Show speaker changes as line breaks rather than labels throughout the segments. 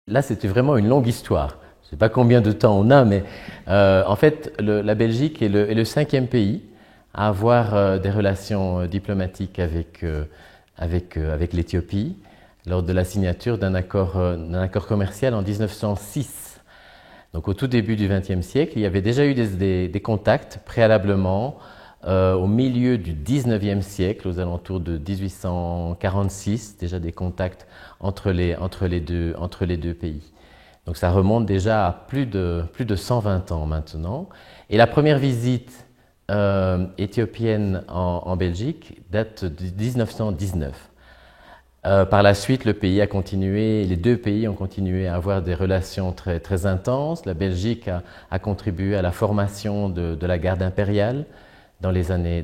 Là, c'était vraiment une longue histoire. Je ne sais pas combien de temps on a, mais en fait, la Belgique est le cinquième pays à avoir des relations diplomatiques avec l'Éthiopie lors de la signature d'un accord commercial en 1906. Donc au tout début du XXe siècle, il y avait déjà eu des contacts préalablement. Au milieu du XIXe siècle, aux alentours de 1846, déjà des contacts entre les deux pays. Donc ça remonte déjà à plus de 120 ans maintenant. Et la première visite éthiopienne en Belgique date de 1919. Par la suite, les deux pays ont continué à avoir des relations très, très intenses. La Belgique a contribué à la formation de la garde impériale dans les années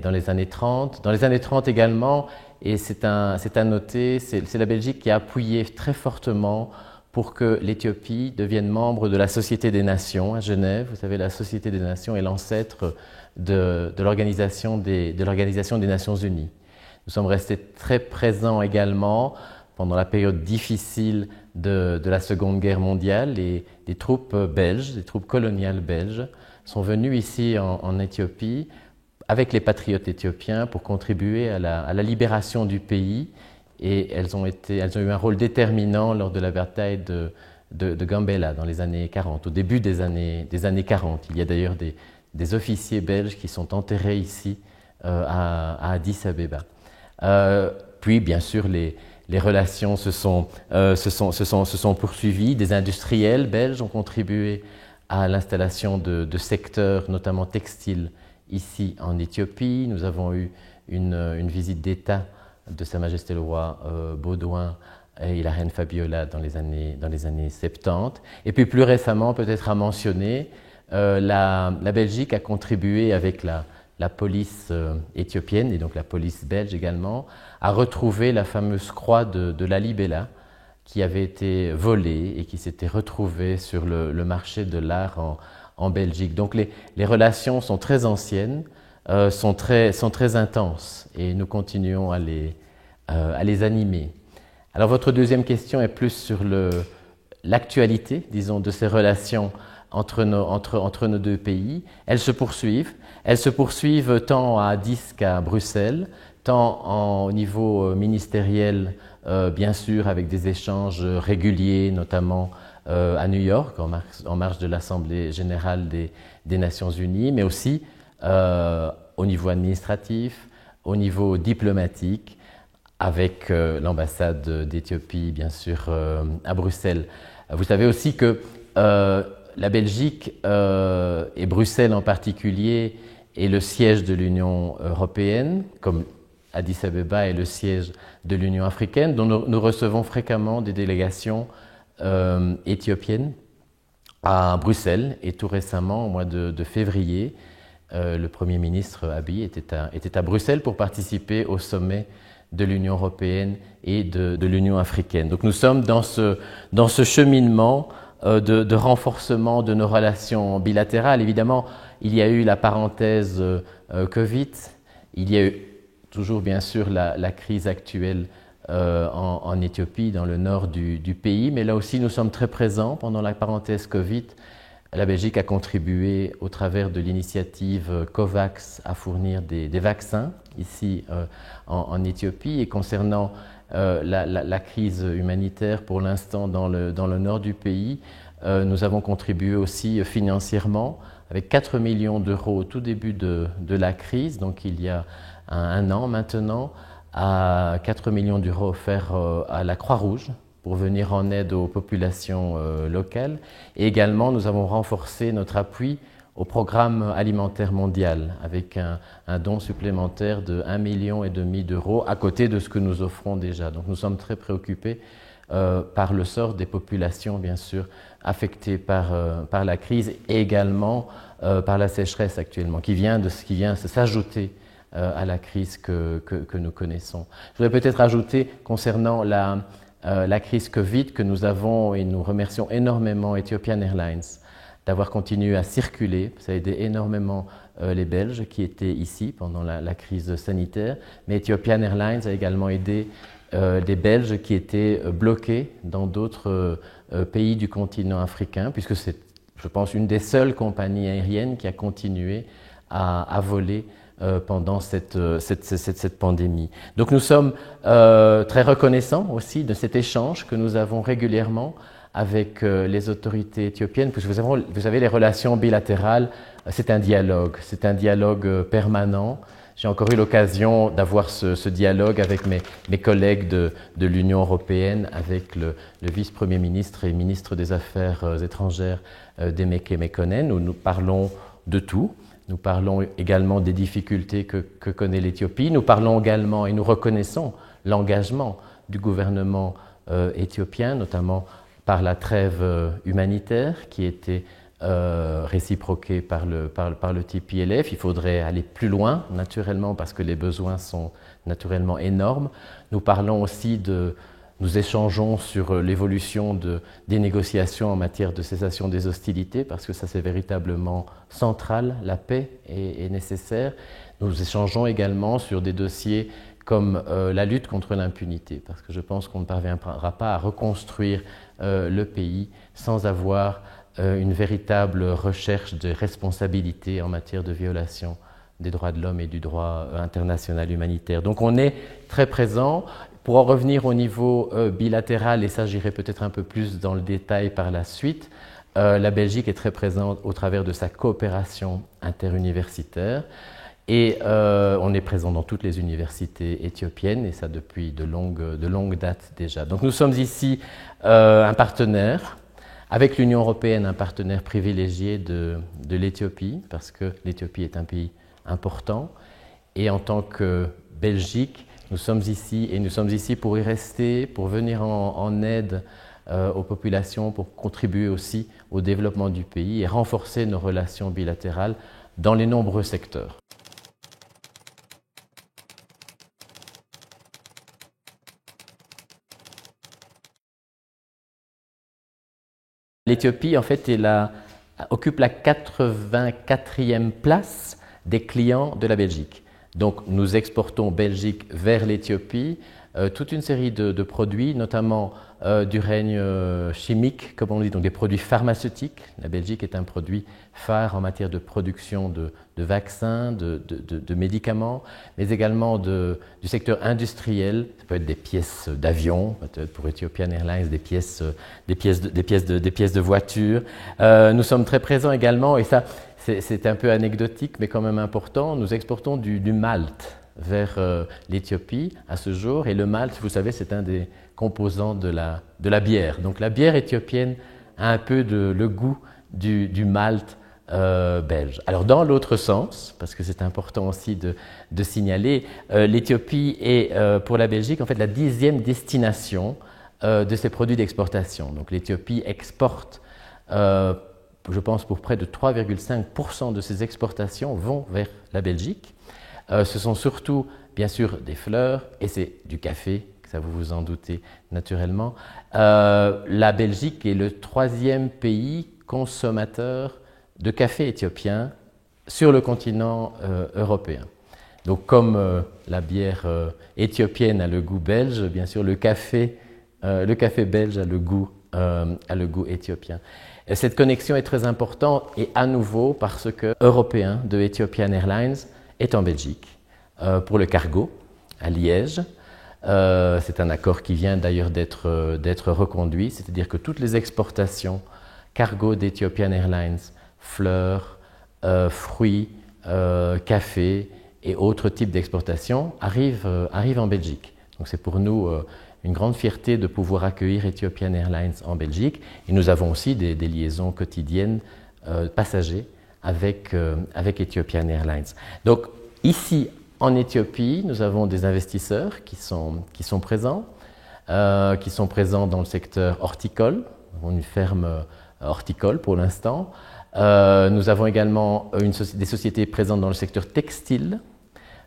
30. Dans les années 30 également, et c'est à noter, c'est la Belgique qui a appuyé très fortement pour que l'Éthiopie devienne membre de la Société des Nations à Genève. Vous savez, la Société des Nations est l'ancêtre de l'Organisation des Nations Unies. Nous sommes restés très présents également pendant la période difficile de la Seconde Guerre mondiale. Et des troupes belges, des troupes coloniales belges, sont venues ici en Éthiopie avec les patriotes éthiopiens pour contribuer à la libération du pays. Et elles ont eu un rôle déterminant lors de la bataille de Gambela dans les années 40, au début des années 40. Il y a d'ailleurs des officiers belges qui sont enterrés ici à Addis Abeba. Puis, bien sûr, les relations se sont poursuivies. Des industriels belges ont contribué à l'installation de secteurs, notamment textiles, ici en Éthiopie. Nous avons eu une visite d'État de Sa Majesté le roi Baudouin et la reine Fabiola dans les années 70. Et puis plus récemment, peut-être à mentionner, la Belgique a contribué avec la police éthiopienne et donc la police belge également, a retrouvé la fameuse croix de Lalibela qui avait été volée et qui s'était retrouvée sur le marché de l'art en Belgique. Donc les relations sont très anciennes, sont très intenses et nous continuons à les animer. Alors votre deuxième question est plus sur l'actualité, disons, de ces relations entre nos deux pays. Elles se poursuivent tant à Addis qu'à Bruxelles, tant au niveau ministériel, bien sûr, avec des échanges réguliers, notamment à New York, en marge de l'Assemblée générale des Nations Unies, mais aussi au niveau administratif, au niveau diplomatique, avec l'ambassade d'Éthiopie, bien sûr, à Bruxelles. Vous savez aussi que la Belgique et Bruxelles en particulier est le siège de l'Union européenne, comme Addis Abeba est le siège de l'Union africaine, dont nous recevons fréquemment des délégations éthiopiennes à Bruxelles. Et tout récemment, au mois de février, le Premier ministre Abiy était à Bruxelles pour participer au sommet de l'Union européenne et de l'Union africaine. Donc nous sommes dans ce cheminement de renforcement de nos relations bilatérales. Évidemment, il y a eu la parenthèse Covid, il y a eu toujours bien sûr la crise actuelle en Éthiopie, dans le nord du pays, mais là aussi nous sommes très présents pendant la parenthèse Covid. La Belgique a contribué au travers de l'initiative COVAX à fournir des vaccins ici en Éthiopie. Et concernant la crise humanitaire pour l'instant dans le nord du pays, nous avons contribué aussi financièrement avec 4 millions d'euros au tout début de la crise, donc il y a un an maintenant, à 4 millions d'euros offerts à la Croix-Rouge pour venir en aide aux populations locales. Et également, nous avons renforcé notre appui au programme alimentaire mondial avec un don supplémentaire de 1,5 million d'euros à côté de ce que nous offrons déjà. Donc nous sommes très préoccupés par le sort des populations, bien sûr, affectées par la crise et également par la sécheresse actuellement, qui vient s'ajouter à la crise que nous connaissons. Je voudrais peut-être ajouter concernant la crise Covid que nous avons, et nous remercions énormément Ethiopian Airlines d'avoir continué à circuler. Ça a aidé énormément les Belges qui étaient ici pendant la crise sanitaire, mais Ethiopian Airlines a également aidé des Belges qui étaient bloqués dans d'autres pays du continent africain, puisque c'est, je pense, une des seules compagnies aériennes qui a continué à voler pendant cette pandémie. Donc nous sommes très reconnaissants aussi de cet échange que nous avons régulièrement avec les autorités éthiopiennes, puisque vous savez, les relations bilatérales, c'est un dialogue permanent. J'ai encore eu l'occasion d'avoir ce dialogue avec mes collègues de l'Union européenne, avec le vice-premier ministre et ministre des Affaires étrangères Demeke Mekonnen, où nous parlons de tout. Nous parlons également des difficultés que connaît l'Éthiopie. Nous parlons également et nous reconnaissons l'engagement du gouvernement éthiopien, notamment par la trêve humanitaire qui était réciproquée par le TPLF. Il faudrait aller plus loin, naturellement, parce que les besoins sont naturellement énormes. Nous échangeons sur l'évolution des négociations en matière de cessation des hostilités, parce que ça c'est véritablement central, la paix est nécessaire. Nous échangeons également sur des dossiers comme la lutte contre l'impunité, parce que je pense qu'on ne parviendra pas à reconstruire le pays sans avoir une véritable recherche de responsabilité en matière de violation des droits de l'homme et du droit international humanitaire. Donc on est très présent. Pour en revenir au niveau bilatéral, et ça j'irai peut-être un peu plus dans le détail par la suite, la Belgique est très présente au travers de sa coopération interuniversitaire et on est présent dans toutes les universités éthiopiennes et ça depuis de longues dates déjà. Donc nous sommes ici un partenaire, avec l'Union européenne un partenaire privilégié de l'Éthiopie parce que l'Éthiopie est un pays important et en tant que Belgique, nous sommes ici pour y rester, pour venir en aide aux populations, pour contribuer aussi au développement du pays et renforcer nos relations bilatérales dans les nombreux secteurs. L'Éthiopie, en fait, occupe la 84e place des clients de la Belgique. Donc nous exportons Belgique vers l'Éthiopie toute une série de produits, notamment du règne chimique, comme on dit, donc des produits pharmaceutiques. La Belgique est un produit phare en matière de production de vaccins, de médicaments, mais également du secteur industriel. Ça peut être des pièces d'avion, peut-être pour Ethiopian Airlines, des pièces de voitures. Nous sommes très présents également, et ça, c'est un peu anecdotique, mais quand même important. Nous exportons du malt vers l'Éthiopie à ce jour. Et le malt, vous savez, c'est un des composants de la bière. Donc la bière éthiopienne a un peu le goût du malt belge. Alors dans l'autre sens, parce que c'est important aussi de signaler, l'Éthiopie est pour la Belgique en fait la 10e destination de ses produits d'exportation. Donc l'Éthiopie exporte je pense pour près de 3,5% de ses exportations vont vers la Belgique. Ce sont surtout, bien sûr, des fleurs et c'est du café, ça vous vous en doutez naturellement. La Belgique est le 3e pays consommateur de café éthiopien sur le continent européen. Donc comme la bière éthiopienne a le goût belge, bien sûr, le café belge a le goût éthiopien. Et cette connexion est très importante et à nouveau parce que Européen de Ethiopian Airlines est en Belgique pour le cargo à Liège. C'est un accord qui vient d'ailleurs d'être reconduit, c'est-à-dire que toutes les exportations cargo d'Ethiopian Airlines, fleurs, fruits, café et autres types d'exportations arrivent en Belgique. Donc c'est pour nous une grande fierté de pouvoir accueillir Ethiopian Airlines en Belgique. Et nous avons aussi des liaisons quotidiennes passagers avec Ethiopian Airlines. Donc ici en Éthiopie, nous avons des investisseurs qui sont présents dans le secteur horticole. Nous avons une ferme horticole pour l'instant. Nous avons également des sociétés présentes dans le secteur textile.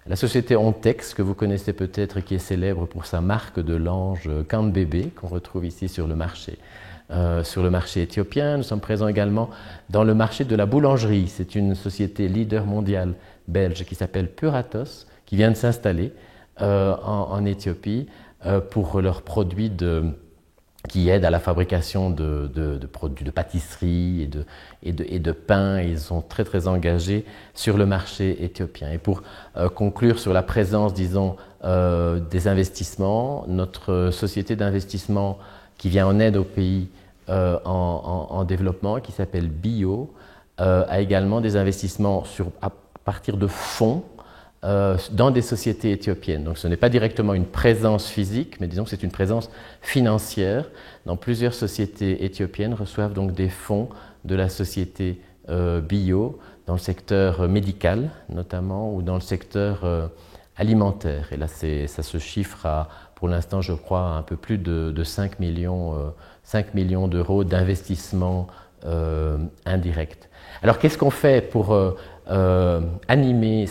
La société Ontex, que vous connaissez peut-être, qui est célèbre pour sa marque de linge Count Bébé, qu'on retrouve ici sur le marché éthiopien. Nous sommes présents également dans le marché de la boulangerie. C'est une société leader mondiale belge qui s'appelle Puratos, qui vient de s'installer en Éthiopie pour leurs produits qui aident à la fabrication de produits de pâtisserie et de pain. Ils sont très très engagés sur le marché éthiopien. Et pour conclure sur la présence, disons, des investissements, notre société d'investissement qui vient en aide aux pays en développement, qui s'appelle BIO, a également des investissements à partir de fonds dans des sociétés éthiopiennes. Donc ce n'est pas directement une présence physique, mais disons que c'est une présence financière. Dans plusieurs sociétés éthiopiennes reçoivent donc des fonds de la société BIO dans le secteur médical notamment ou dans le secteur alimentaire. Et là ça se chiffre à, pour l'instant je crois, un peu plus de 5 millions d'euros d'investissement indirect. Alors qu'est-ce qu'on fait pour animer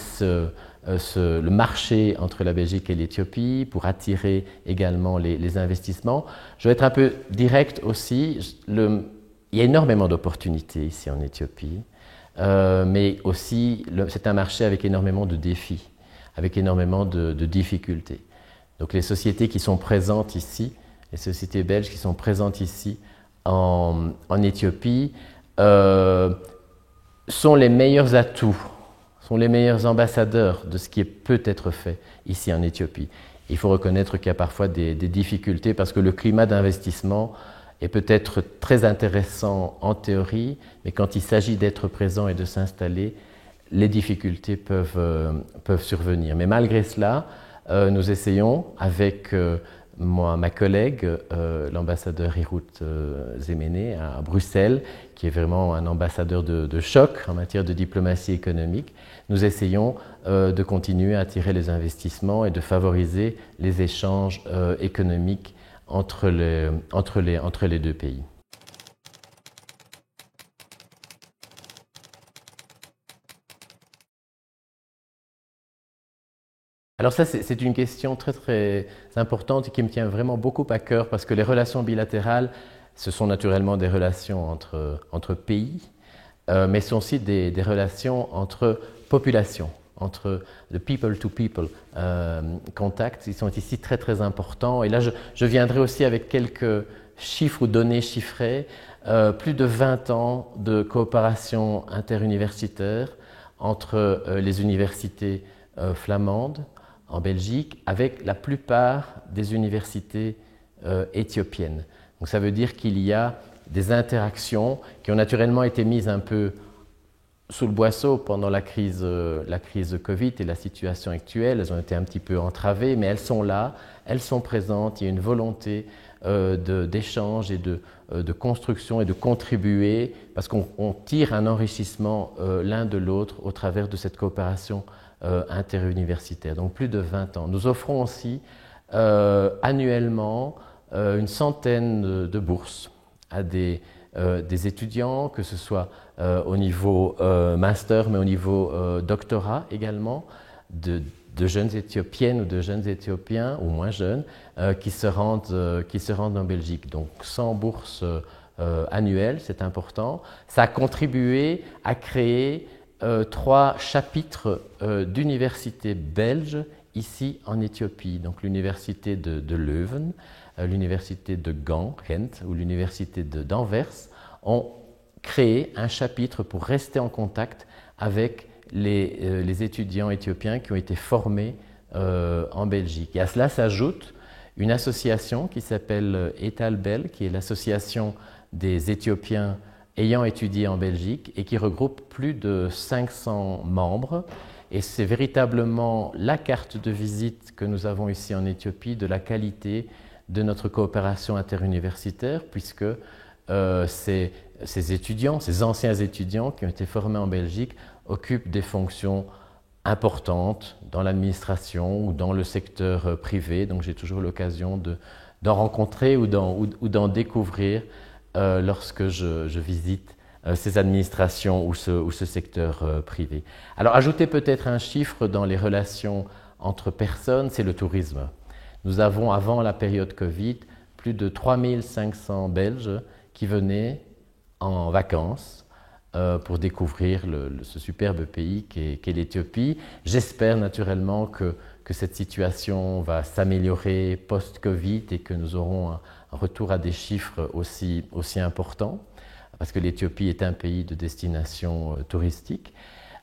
le marché entre la Belgique et l'Éthiopie, pour attirer également les investissements? Je vais être un peu direct aussi. Il y a énormément d'opportunités ici en Éthiopie, mais aussi c'est un marché avec énormément de défis, avec énormément de difficultés. Donc les sociétés qui sont présentes ici, les sociétés belges qui sont présentes ici en Éthiopie, sont les meilleurs atouts, sont les meilleurs ambassadeurs de ce qui peut être fait ici en Éthiopie. Il faut reconnaître qu'il y a parfois des difficultés parce que le climat d'investissement est peut-être très intéressant en théorie, mais quand il s'agit d'être présent et de s'installer, les difficultés peuvent survenir. Mais malgré cela, nous essayons avec ma collègue, l'ambassadeur Hirut Zemene à Bruxelles, qui est vraiment un ambassadeur de choc en matière de diplomatie économique, nous essayons de continuer à attirer les investissements et de favoriser les échanges économiques entre les deux pays. Alors ça, c'est une question très très importante et qui me tient vraiment beaucoup à cœur parce que les relations bilatérales, ce sont naturellement des relations entre pays, mais ce sont aussi des relations entre populations, entre the people to people contacts. Ils sont ici très très importants. Et là, je viendrai aussi avec quelques chiffres ou données chiffrées. Plus de 20 ans de coopération interuniversitaire entre les universités flamandes, en Belgique, avec la plupart des universités éthiopiennes. Donc ça veut dire qu'il y a des interactions qui ont naturellement été mises un peu sous le boisseau pendant la crise Covid et la situation actuelle. Elles ont été un petit peu entravées, mais elles sont là, elles sont présentes. Il y a une volonté d'échange et de construction et de contribuer parce qu'on tire un enrichissement l'un de l'autre au travers de cette coopération interuniversitaire, donc plus de 20 ans. Nous offrons aussi annuellement une centaine de bourses à des étudiants, que ce soit au niveau master, mais au niveau doctorat également, de jeunes Éthiopiennes ou de jeunes Éthiopiens, ou moins jeunes, qui se rendent en Belgique. Donc 100 bourses annuelles, c'est important. Ça a contribué à créer 3 chapitres d'universités belges ici en Éthiopie. Donc l'université de Leuven, l'université de Gand, Ghent, ou l'université d'Anvers ont créé un chapitre pour rester en contact avec les étudiants éthiopiens qui ont été formés en Belgique. Et à cela s'ajoute une association qui s'appelle Etalbel, qui est l'association des Éthiopiens ayant étudié en Belgique et qui regroupe plus de 500 membres. Et c'est véritablement la carte de visite que nous avons ici en Éthiopie de la qualité de notre coopération interuniversitaire, puisque ces étudiants, ces anciens étudiants qui ont été formés en Belgique occupent des fonctions importantes dans l'administration ou dans le secteur privé. Donc j'ai toujours l'occasion d'en rencontrer ou d'en découvrir lorsque je visite ces administrations ou ce secteur privé. Alors, ajouter peut-être un chiffre dans les relations entre personnes, c'est le tourisme. Nous avons, avant la période Covid, plus de 3500 Belges qui venaient en vacances pour découvrir ce superbe pays qu'est l'Éthiopie. J'espère naturellement que que cette situation va s'améliorer post-Covid et que nous aurons un retour à des chiffres aussi importants, parce que l'Éthiopie est un pays de destination touristique.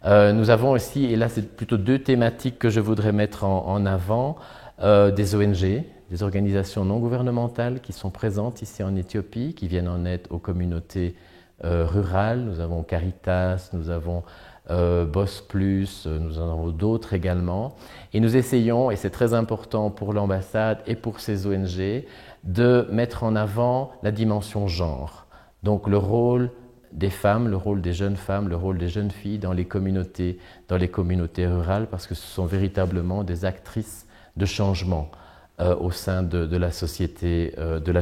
Nous avons aussi, et là c'est plutôt deux thématiques que je voudrais mettre en avant, des ONG, des organisations non gouvernementales qui sont présentes ici en Éthiopie, qui viennent en aide aux communautés rurales. Nous avons Caritas, nous avons Boss Plus, nous en avons d'autres également. Et nous essayons, et c'est très important pour l'ambassade et pour ces ONG, de mettre en avant la dimension genre. Donc le rôle des femmes, le rôle des jeunes femmes, le rôle des jeunes filles dans les communautés rurales, parce que ce sont véritablement des actrices de changement au sein de la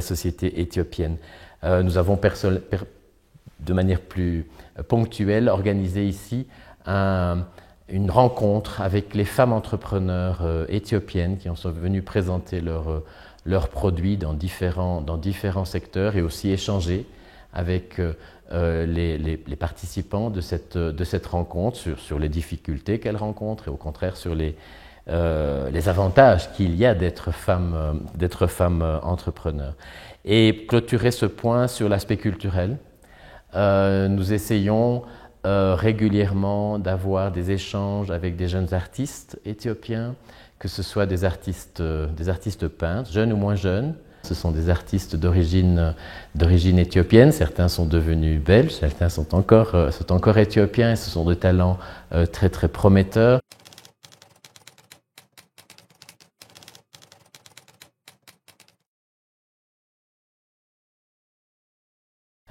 société éthiopienne. Nous avons de manière plus ponctuelle organisé ici une rencontre avec les femmes entrepreneurs éthiopiennes qui sont venues présenter leurs produits dans différents secteurs et aussi échanger avec les participants de cette rencontre sur les difficultés qu'elles rencontrent et au contraire sur les avantages qu'il y a d'être femme entrepreneur. Et clôturer ce point sur l'aspect culturel. Nous essayons régulièrement d'avoir des échanges avec des jeunes artistes éthiopiens, que ce soit des artistes peintres, jeunes ou moins jeunes. Ce sont des artistes d'origine éthiopienne, certains sont devenus belges, certains sont encore éthiopiens et ce sont des talents très très prometteurs.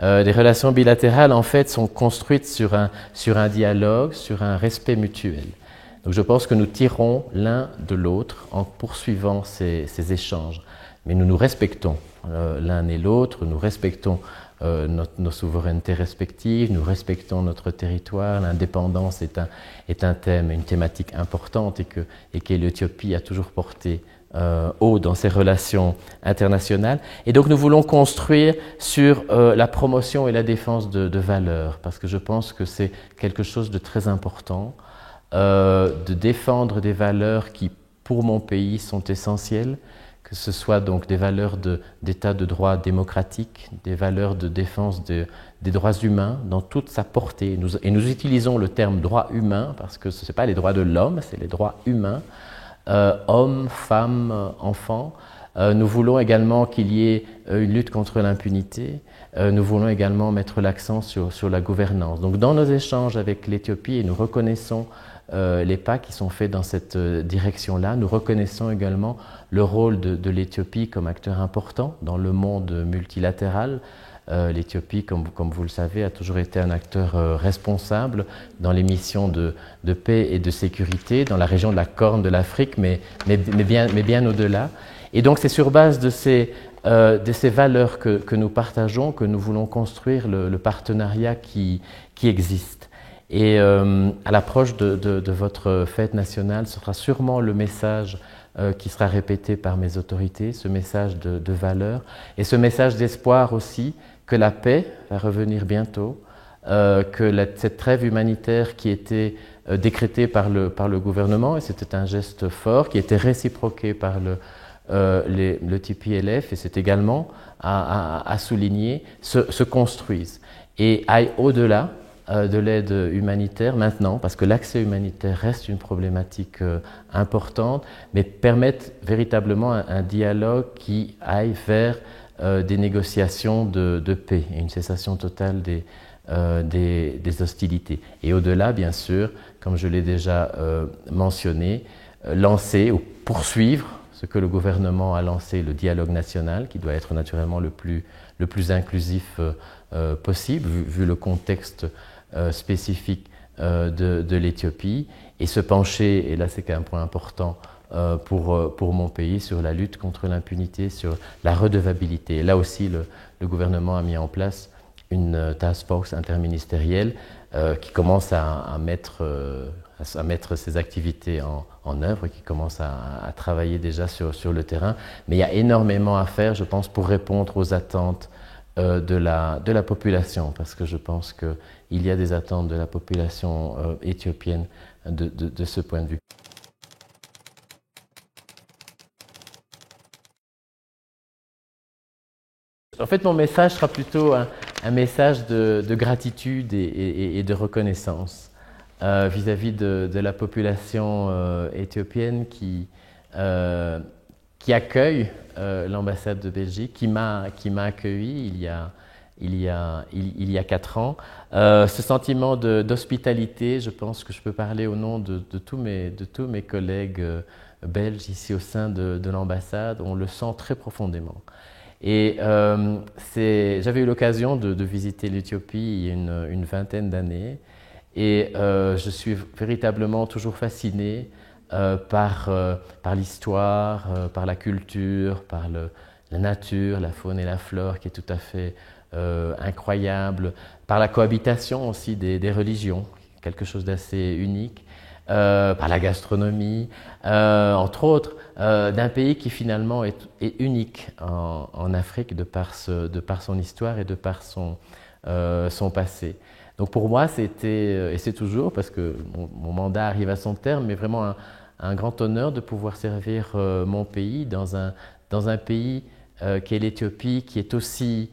Les relations bilatérales, en fait, sont construites sur un dialogue, sur un respect mutuel. Donc je pense que nous tirons l'un de l'autre en poursuivant ces échanges. Mais nous nous respectons l'un et l'autre, nous respectons nos souverainetés respectives, nous respectons notre territoire. L'indépendance est un thème, une thématique importante et que l'Éthiopie a toujours porté haut dans ses relations internationales. Et donc nous voulons construire sur la promotion et la défense de valeurs, parce que je pense que c'est quelque chose de très important, de défendre des valeurs qui, pour mon pays, sont essentielles, que ce soit donc des valeurs d'état de droit démocratique, des valeurs de défense des droits humains dans toute sa portée. Et nous utilisons le terme droit humain parce que ce n'est pas les droits de l'homme, c'est les droits humains, hommes, femmes, enfants. Nous voulons également qu'il y ait une lutte contre l'impunité. Nous voulons également mettre l'accent sur la gouvernance. Donc dans nos échanges avec l'Éthiopie, et nous reconnaissons les pas qui sont faits dans cette direction-là. Nous reconnaissons également le rôle de l'Éthiopie comme acteur important dans le monde multilatéral. L'Éthiopie, comme vous le savez, a toujours été un acteur responsable dans les missions de paix et de sécurité dans la région de la Corne de l'Afrique, mais bien au-delà. Et donc c'est sur base de ces valeurs que nous partageons que nous voulons construire le partenariat qui existe. Et à l'approche de votre fête nationale, ce sera sûrement le message qui sera répété par mes autorités, ce message de valeur et ce message d'espoir aussi que la paix va revenir bientôt, que cette trêve humanitaire qui était décrétée par le gouvernement, et c'était un geste fort, qui était réciproqué par le TPLF, et c'est également à souligner, se construise et aille au-delà de l'aide humanitaire maintenant, parce que l'accès humanitaire reste une problématique importante, mais permettent véritablement un dialogue qui aille vers des négociations de paix et une cessation totale des hostilités. Et au-delà, bien sûr, comme je l'ai déjà mentionné, lancer ou poursuivre ce que le gouvernement a lancé, le dialogue national, qui doit être naturellement le plus inclusif possible, vu le contexte spécifique de l'Éthiopie, et se pencher, et là c'est un point important pour mon pays, sur la lutte contre l'impunité, sur la redevabilité. Et là aussi, le gouvernement a mis en place une task force interministérielle qui commence à mettre ses activités en œuvre, qui commence à travailler déjà sur le terrain. Mais il y a énormément à faire, je pense, pour répondre aux attentes de la population, parce que je pense qu'il y a des attentes de la population éthiopienne de ce point de vue. En fait, mon message sera plutôt un message de gratitude et de reconnaissance vis-à-vis de la population éthiopienne euh, qui accueille l'ambassade de Belgique, qui m'a accueilli il y a 4 ans. Ce sentiment d'hospitalité, je pense que je peux parler au nom de tous mes collègues belges ici au sein de l'ambassade, on le sent très profondément. Et j'avais eu l'occasion de visiter l'Éthiopie il y a une vingtaine d'années et je suis véritablement toujours fasciné par l'histoire, par la culture, par la nature, la faune et la flore qui est tout à fait incroyable, par la cohabitation aussi des religions, quelque chose d'assez unique, par la gastronomie, entre autres, d'un pays qui finalement est unique en Afrique de par son histoire et de par son passé. Donc pour moi, c'était, et c'est toujours, parce que mon mandat arrive à son terme, mais vraiment un grand honneur de pouvoir servir mon pays dans un pays qui est l'Éthiopie, qui est aussi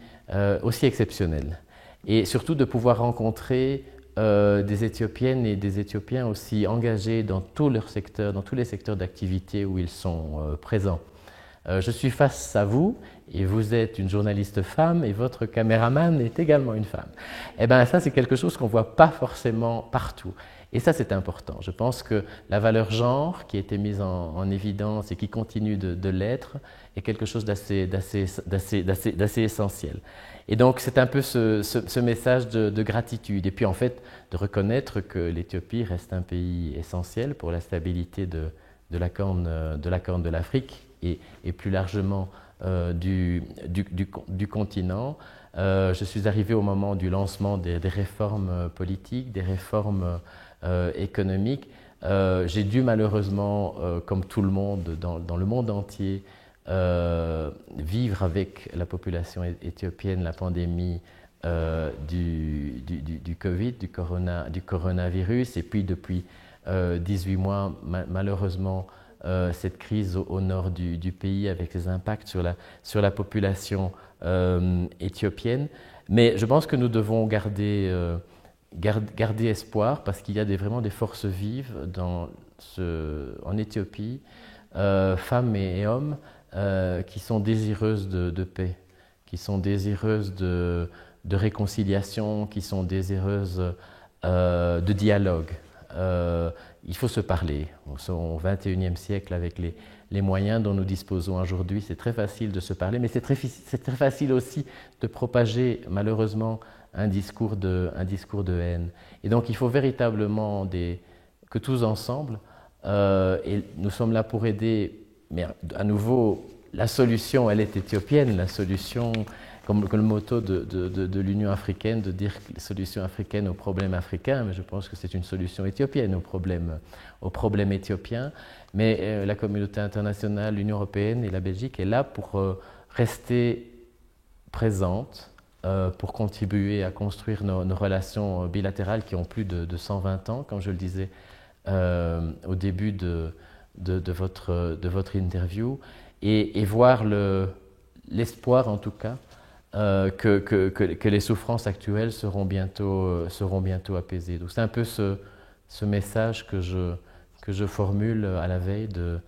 exceptionnel. Et surtout de pouvoir rencontrer des Éthiopiennes et des Éthiopiens aussi engagés dans tous leurs secteurs, dans tous les secteurs d'activité où ils sont présents. Je suis face à vous et vous êtes une journaliste femme et votre caméraman est également une femme. Eh bien ça c'est quelque chose qu'on ne voit pas forcément partout. Et ça c'est important. Je pense que la valeur genre qui a été mise en évidence et qui continue de l'être est quelque chose d'assez essentiel. Et donc c'est un peu ce message de gratitude et puis en fait de reconnaître que l'Éthiopie reste un pays essentiel pour la stabilité de la Corne de l'Afrique et plus largement du continent. Je suis arrivé au moment du lancement des réformes politiques, des réformes économiques. J'ai dû malheureusement, comme tout le monde dans le monde entier, vivre avec la population éthiopienne la pandémie du Covid, du coronavirus, et puis depuis 18 mois, malheureusement, cette crise au nord du pays avec ses impacts sur la population éthiopienne. Mais je pense que nous devons garder espoir parce qu'il y a vraiment des forces vives en Éthiopie, femmes et hommes, qui sont désireuses de paix, qui sont désireuses de réconciliation, qui sont désireuses de dialogue. Il faut se parler. Nous sommes au XXIe siècle avec les moyens dont nous disposons aujourd'hui. C'est très facile de se parler, mais c'est très facile aussi de propager malheureusement un discours de haine. Et donc il faut véritablement que tous ensemble, et nous sommes là pour aider, mais à nouveau, la solution, elle est éthiopienne, la solution, comme le motto de l'Union africaine, de dire que les solutions africaines aux problèmes africains, mais je pense que c'est une solution éthiopienne aux problèmes éthiopiens. Mais la communauté internationale, l'Union européenne et la Belgique est là pour rester présente, pour contribuer à construire nos relations bilatérales qui ont plus de 120 ans, comme je le disais au début de votre interview, et voir l'espoir en tout cas que les souffrances actuelles seront bientôt apaisées. Donc c'est un peu ce message que je formule à la veille de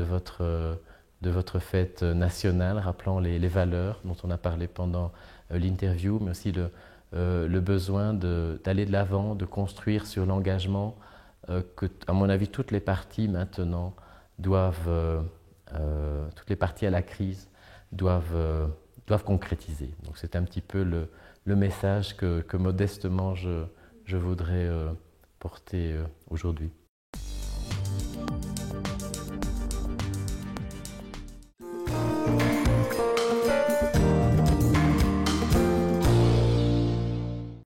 votre fête nationale, rappelant les valeurs dont on a parlé pendant l'interview, mais aussi le besoin d'aller de l'avant, de construire sur l'engagement que, à mon avis, toutes les parties maintenant toutes les parties à la crise doivent concrétiser. Donc c'est un petit peu le message que modestement je voudrais porter aujourd'hui.